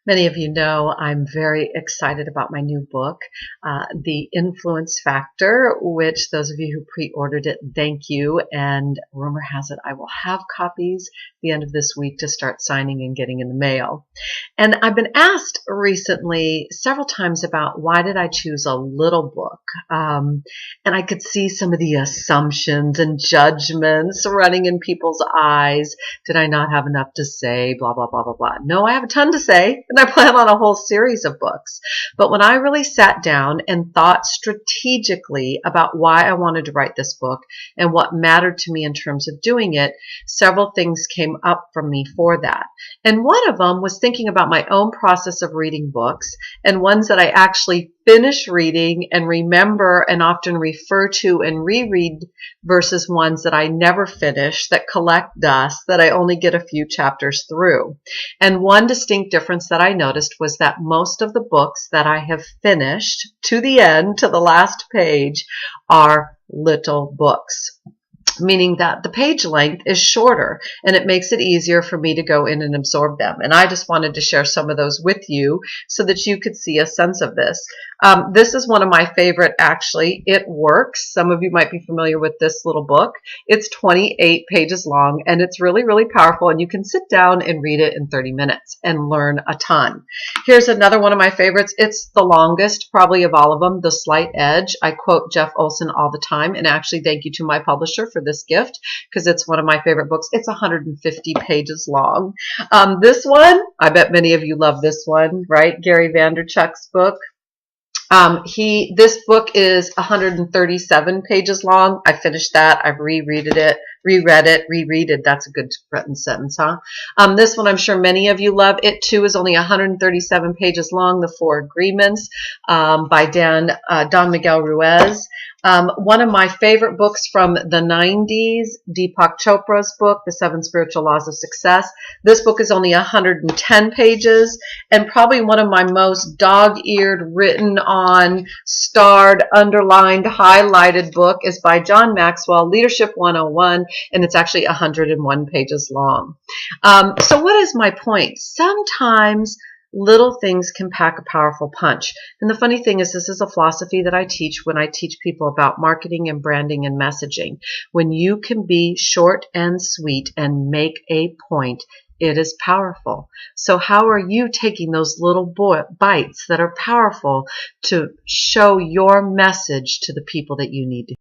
Many of you know I'm very excited about my new book, The Influence Factor, which those of you who pre-ordered it, thank you. And rumor has it I will have copies at the end of this week to start signing and getting in the mail. And I've been asked recently several times about why did I choose a little book? And I could see some of the assumptions and judgments running in people's eyes. Did I not have enough to say? Blah, blah, blah, blah, blah. No, I have a ton to say, and I plan on a whole series of books. But when I really sat down and thought strategically about why I wanted to write this book and what mattered to me in terms of doing it, several things came up for me for that. And one of them was thinking about my own process of reading books and ones that I actually finish reading and remember and often refer to and reread versus ones that I never finish, that collect dust, that I only get a few chapters through. And one distinct difference that I noticed was that most of the books that I have finished to the end, to the last page, are little books, meaning that the page length is shorter and it makes it easier for me to go in and absorb them. And I just wanted to share some of those with you so that you could see a sense of this. This is one of my favorite, actually. It Works. Some of you might be familiar with this little book. It's 28 pages long and it's really, really powerful, and you can sit down and read it in 30 minutes and learn a ton. Here's another one of my favorites. It's the longest probably of all of them, The Slight Edge. I quote Jeff Olson all the time, and actually thank you to my publisher for this gift because it's one of my favorite books. It's 150 pages long. This one, I bet many of you love this one, right? Gary Vaynerchuk's book. This book is 137 pages long. I finished that. I've reread it. That's a good sentence, huh? This one, I'm sure many of you love. It too is only 137 pages long. The Four Agreements, by Don Miguel Ruiz. One of my favorite books from the 90s, Deepak Chopra's book, The Seven Spiritual Laws of Success. This book is only 110 pages, and probably one of my most dog-eared, written on, starred, underlined, highlighted book is by John Maxwell, Leadership 101, and it's actually 101 pages long. So what is my point? Sometimes little things can pack a powerful punch. And the funny thing is, this is a philosophy that I teach when I teach people about marketing and branding and messaging. When you can be short and sweet and make a point, it is powerful. So how are you taking those little bites that are powerful to show your message to the people that you need to